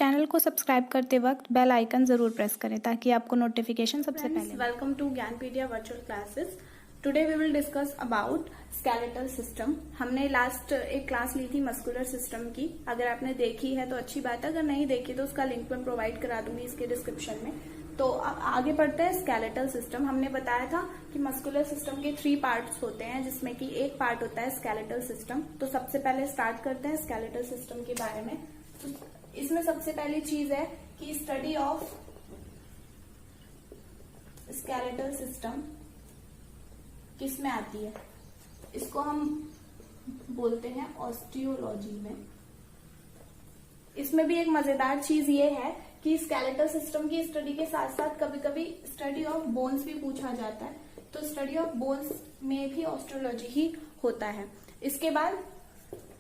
Channel को subscribe करते वक्त बेल आइकन ज़रूर प्रेस करें ताकि आपको नोटिफिकेशन सबसे पहले। Welcome to Gyanpedia virtual classes. Today we will discuss about skeletal system. हमने लास्ट एक क्लास ली थी मस्कुलर सिस्टम की। अगर आपने देखी है तो अच्छी बात है, अगर नहीं देखी तो उसका लिंक मैं प्रोवाइड करा दूंगी इसके डिस्क्रिप्शन में। तो अब आगे बढ़ते हैं स्केलेटल सिस्टम। हमने बताया था कि मस्कुलर सिस्टम के 3 पार्ट्स होते हैं, जिसमें कि एक पार्ट होता है स्केलेटल सिस्टम। तो सबसे पहले स्टार्ट करते हैं स्केलेटल सिस्टम के बारे में। तो इसमें सबसे पहली चीज है कि स्टडी ऑफ स्केलेटल सिस्टम किस में आती है, इसको हम बोलते हैं ऑस्टियोलॉजी में। इसमें भी एक मजेदार चीज ये है कि स्केलेटल सिस्टम की स्टडी के साथ साथ कभी कभी स्टडी ऑफ बोन्स भी पूछा जाता है। तो स्टडी ऑफ बोन्स में भी ऑस्टियोलॉजी ही होता है। इसके बाद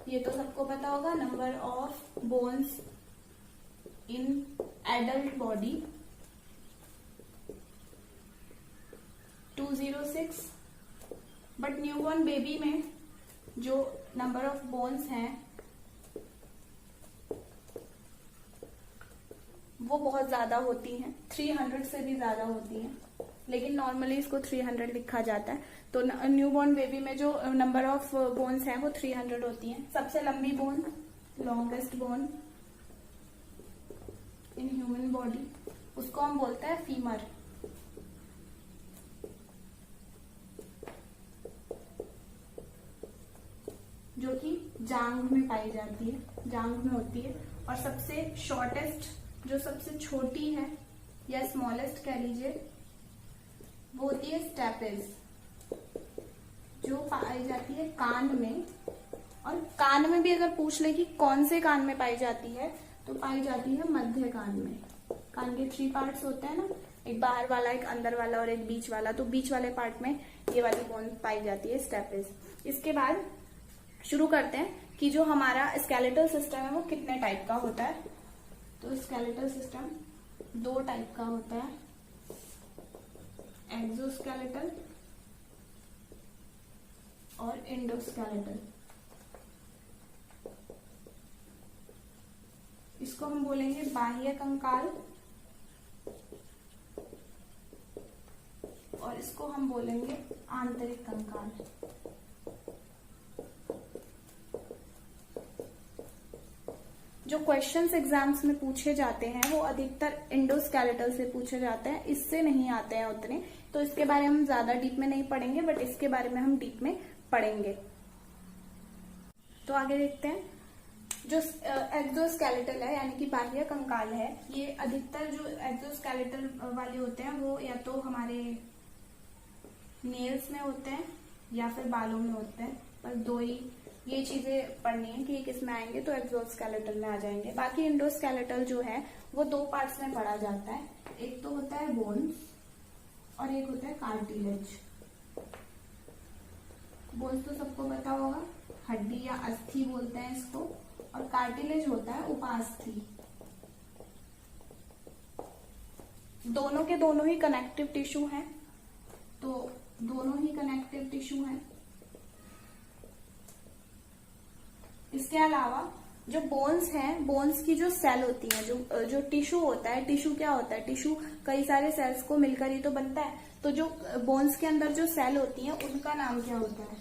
ये तो सबको पता होगा, number of bones in adult body 206, but newborn baby में जो नंबर ऑफ बोन्स हैं वो बहुत ज्यादा होती हैं, 300 से भी ज्यादा होती हैं, लेकिन नॉर्मली इसको 300 लिखा जाता है। तो न्यूबॉर्न बेबी में जो नंबर ऑफ बोन्स हैं वो 300 होती हैं। सबसे लंबी bone, longest bone in human body, उसको हम बोलते हैं फीमर। जो कि जांघ में पाई जाती है, जांघ में होती है। और सबसे शॉर्टेस्ट, जो सबसे छोटी है या स्मॉलेस्ट कह लीजिए, वो होती है स्टेपेज, जो पाई जाती है कान में। और कान में भी अगर पूछ ले कि कौन से कान में पाई जाती है, तो पाई जाती है मध्य कान में। कान के 3 पार्ट्स होते हैं ना, एक बाहर वाला, एक अंदर वाला और एक बीच वाला। तो बीच वाले पार्ट में ये वाली बोन पाई जाती है, स्टेपेज। इसके बाद शुरू करते हैं कि जो हमारा स्केलेटल सिस्टम है वो कितने टाइप का होता है। तो स्केलेटल सिस्टम 2 टाइप का होता है, एक्सोस्केलेटल और एंडोस्केलेटल। इसको हम बोलेंगे बाह्य कंकाल और इसको हम बोलेंगे आंतरिक कंकाल। जो क्वेश्चंस एग्जाम्स में पूछे जाते हैं वो अधिकतर एंडोस्केलेटल से पूछे जाते हैं, इससे नहीं आते हैं उतने। तो इसके बारे में हम ज्यादा डीप में नहीं पढ़ेंगे, बट इसके बारे में हम डीप में पढ़ेंगे। तो आगे देखते हैं। जो एक्सोस्केलेटल है यानी कि बाह्य कंकाल है, ये अधिकतर जो एक्सोस्केलेटल वाले होते हैं वो या तो हमारे नेल्स में होते हैं या फिर बालों में होते हैं। बस 2 ही ये चीजें पढ़नी है कि ये किस में आएंगे, तो एक्सोस्केलेटल में आ जाएंगे। बाकी एंडोस्केलेटल जो है वो 2 पार्ट्स में पढ़ा जाता है। एक तो होता है बोन्स और एक होता है कार्टिलेज। बोन्स तो सबको पता होगा, हड्डी या अस्थि बोलते हैं इसको, और कार्टिलेज होता है उपास्थि। दोनों के दोनों ही कनेक्टिव टिश्यू हैं, तो दोनों ही कनेक्टिव टिश्यू हैं। इसके अलावा जो बोन्स हैं, बोन्स की जो सेल होती है, जो टिश्यू होता है, टिश्यू क्या होता है, टिश्यू कई सारे सेल्स को मिलकर ही तो बनता है। तो जो बोन्स के अंदर जो सेल होती हैं उनका नाम क्या होता है,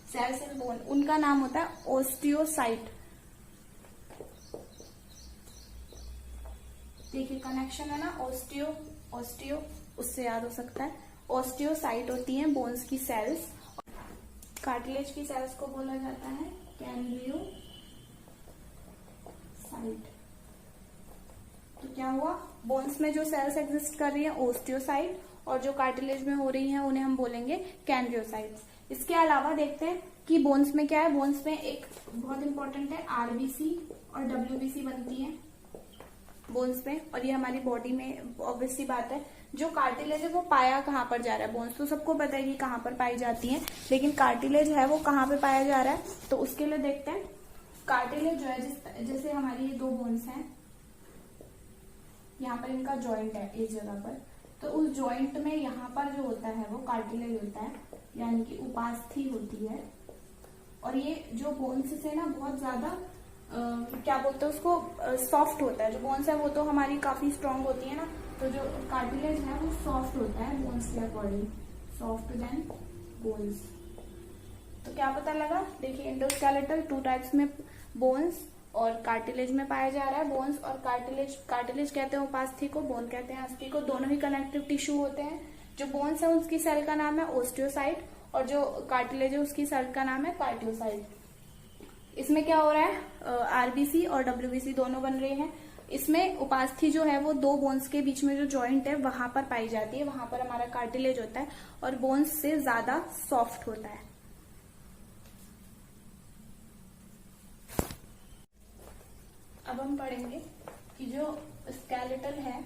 सेल्स इन बोन, उनका नाम होता है ओस्टियोसाइट। देखिए कनेक्शन है ना, ऑस्टियो उससे याद हो सकता है। ऑस्टियोसाइट होती हैं बोन्स की सेल्स। कार्टिलेज की सेल्स को बोला जाता है कैंडियोसाइट। तो क्या हुआ, बोन्स में जो सेल्स एग्जिस्ट कर रही हैं ओस्टियोसाइट, और जो कार्टिलेज में हो रही हैं उन्हें हम बोलेंगे कैंडियोसाइट्स। इसके अलावा देखते हैं कि बोन्स में क्या है। बोन्स में एक बहुत इंपॉर्टेंट है, आरबीसी और डब्ल्यूबीसी बनती है बोन्स में, और ये हमारी बॉडी में ऑब्वियस सी बात है। जो कार्टिलेज है वो पाया कहाँ पर जा रहा है, बोन्स तो सबको पता है कि कहाँ पर पाई जाती है, लेकिन कार्टिलेज है वो कहाँ पे पाया जा रहा है। तो उसके लिए देखते हैं, कार्टिलेज जो है जैसे हमारी ये 2 बोन्स हैं, यहाँ पर इनका जॉइंट है इस जगह पर, तो उस जॉइंट में यहाँ पर जो होता है वो कार्टिलेज होता है, यानी कि उपास्थि होती है। और ये जो बोन्स से ना बहुत ज्यादा क्या बोलते हैं उसको, सॉफ्ट होता है। जो बोन्स है वो तो हमारी काफी स्ट्रांग होती है ना, तो जो कार्टिलेज है वो सॉफ्ट होता है बोन्स के अकॉर्डिंग, सॉफ्ट देन बोन्स। तो क्या पता लगा, देखिए एंडोस्केलेटल 2 टाइप्स में बोन्स और कार्टिलेज में पाया जा रहा है। बोन्स और कार्टिलेज, कार्टिलेज कहते हैं उपास्थि को, बोन कहते हैं अस्थि को, दोनों ही कनेक्टिव टिश्यू होते हैं। जो बोन्स है उसकी सेल का नाम है ओस्टियोसाइट और जो कार्टिलेज है उसकी सेल का नाम है कार्टियोसाइट। इसमें क्या हो रहा है, आरबीसी और डब्ल्यूबीसी दोनों बन रहे हैं। इसमें उपास्थि जो है वो 2 बोन्स के बीच में जो जॉइंट है वहां पर पाई जाती है, वहां पर हमारा कार्टिलेज होता है और बोन्स से ज्यादा सॉफ्ट होता है। अब हम पढ़ेंगे कि जो स्केलेटल है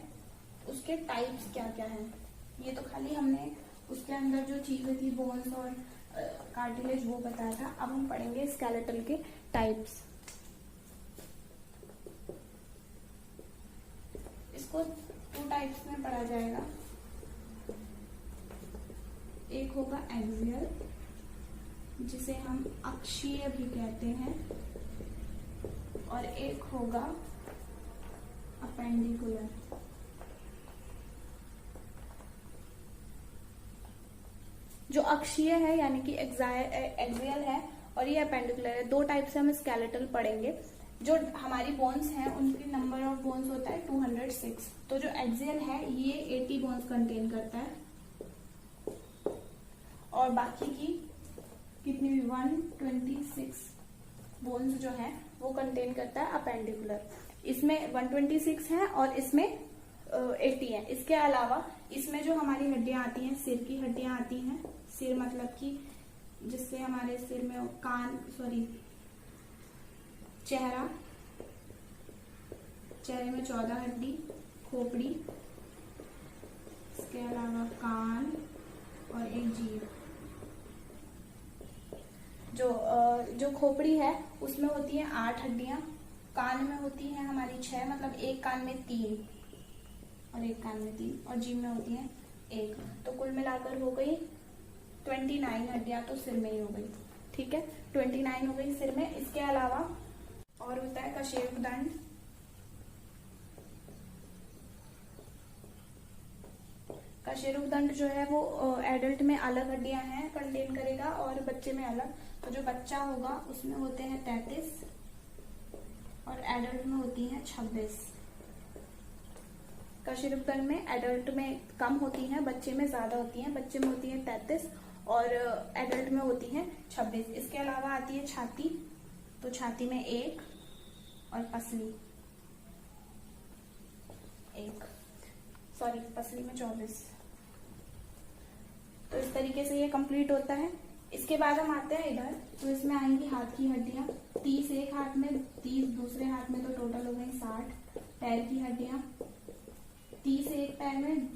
उसके टाइप्स क्या क्या हैं। ये तो खाली हमने उसके अंदर जो चीजें थी बोन्स और कार्टिलेज वो बताया था। अब हम पढ़ेंगे स्केलेटल के टाइप्स। इसको 2 टाइप्स में पढ़ा जाएगा। एक होगा एक्सियल, जिसे हम अक्षीय भी कहते हैं, और एक होगा अपेंडिकुलर। जो अक्षीय है यानी कि एक्सियल है और ये अपेंडिकुलर है। 2 टाइप से हम स्केलेटल पढ़ेंगे। जो हमारी बोन्स हैं उनकी नंबर ऑफ बोन्स होता है 206। तो जो एक्सियल है ये 80 बोन्स कंटेन करता है और बाकी की कितनी भी 126 बोन्स जो है वो कंटेन करता है अपेंडिकुलर। इसमें 126 है और इसमें 80 है। इसके अलावा इसमें जो हमारी हड्डियां आती हैं, सिर की हड्डियां आती हैं, सिर मतलब कि जिससे हमारे सिर में चेहरे में 14 हड्डी, खोपड़ी, इसके अलावा कान और एक जीभ। जो खोपड़ी है उसमें होती है 8 हड्डियां, कान में होती है हमारी 6, मतलब एक कान में 3 और एक कान में 3, और जीभ में होती है 1। तो कुल मिलाकर हो गई 29 हड्डियां तो सिर में ही हो गई। ठीक है, 29 हो गई सिर में। इसके अलावा और होता है कशेरुकदंड। कशेरुकदंड जो है वो एडल्ट में अलग हड्डियां हैं कंटेन करेगा और बच्चे में अलग। तो जो बच्चा होगा उसमें होते हैं 33 और एडल्ट में होती हैं 26। कशेरुकदंड में एडल्ट में कम होती हैं, बच्चे में ज्यादा होती हैं। बच्चे में होती है 33 और एडल्ट में होती है 26। इसके अलावा आती है छाती, तो छाती में 1 और पसली में 24। तो इस तरीके से ये कंप्लीट होता है। इसके बाद हम आते हैं इधर, तो इसमें आएंगी हाथ की हड्डियां। 30 एक हाथ में, 30 दूसरे हाथ में, तो टोटल हो गई 60। पैर की हड्डियां 30 एक पैर में,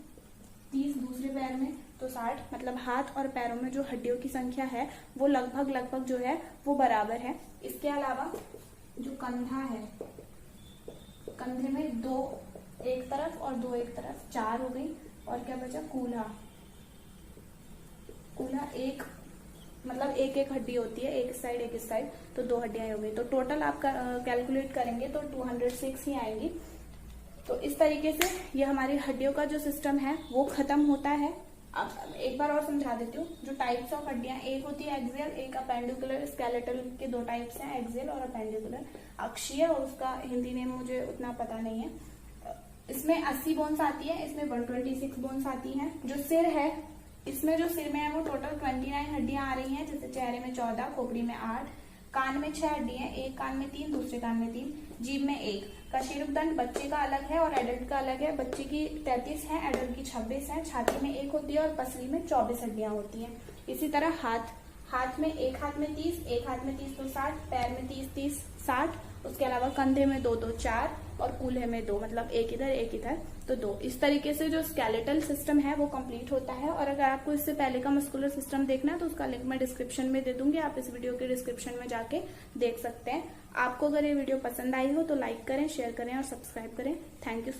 30 दूसरे पैर में, तो 60। मतलब हाथ और पैरों में जो हड्डियों की संख्या है वो लगभग जो है वो बराबर है। इसके अलावा जो कंधा है, कंधे में 2 एक तरफ और 2 एक तरफ, 4 हो गई। और क्या बचा, कूल्हा एक, मतलब एक एक हड्डी होती है, एक इस साइड, तो 2 हड्डियां हो गई। तो टोटल आप कैलकुलेट करेंगे तो 206 ही आएंगी। तो इस तरीके से ये हमारी हड्डियों का जो सिस्टम है वो खत्म होता है। अब एक बार और समझा देती हूँ। जो टाइप्स ऑफ हड्डियां, एक होती है एक्सियल, एक अपेंडिकुलर। स्केलेटल के 2 टाइप्स हैं, एक्सियल और अपेंडिकुलर। अक्षीय और उसका हिंदी नेम मुझे उतना पता नहीं है। इसमें 80 बोन्स आती है, इसमें 126 बोन्स आती हैं। जो सिर है, इसमें जो सिर में है वो टोटल 29 हड्डियां आ रही हैं, जैसे चेहरे में 14, खोपड़ी में 8, कान में 6 हड्डी है, एक कान में 3, दूसरे कान में 3, जीभ में 1। कशेरुकदंड बच्चे का अलग है और एडल्ट का अलग है। बच्चे की 33 है, एडल्ट की 26 है। छाती में 1 होती है और पसली में 24 हड्डियां होती हैं। इसी तरह हाथ में, एक हाथ में 30, एक हाथ में 30 तो 60, पैर में 30 60। उसके अलावा कंधे में 2 4 और कूल्हे में 2, मतलब एक इधर तो 2। इस तरीके से जो स्केलेटल सिस्टम है वो कंप्लीट होता है। और अगर आपको इससे पहले का मस्कुलर सिस्टम देखना है तो उसका लिंक मैं डिस्क्रिप्शन में दे दूंगी, आप इस वीडियो के डिस्क्रिप्शन में जाके देख सकते हैं। आपको अगर ये वीडियो पसंद आई हो तो लाइक करें, शेयर करें और सब्सक्राइब करें। Thank you.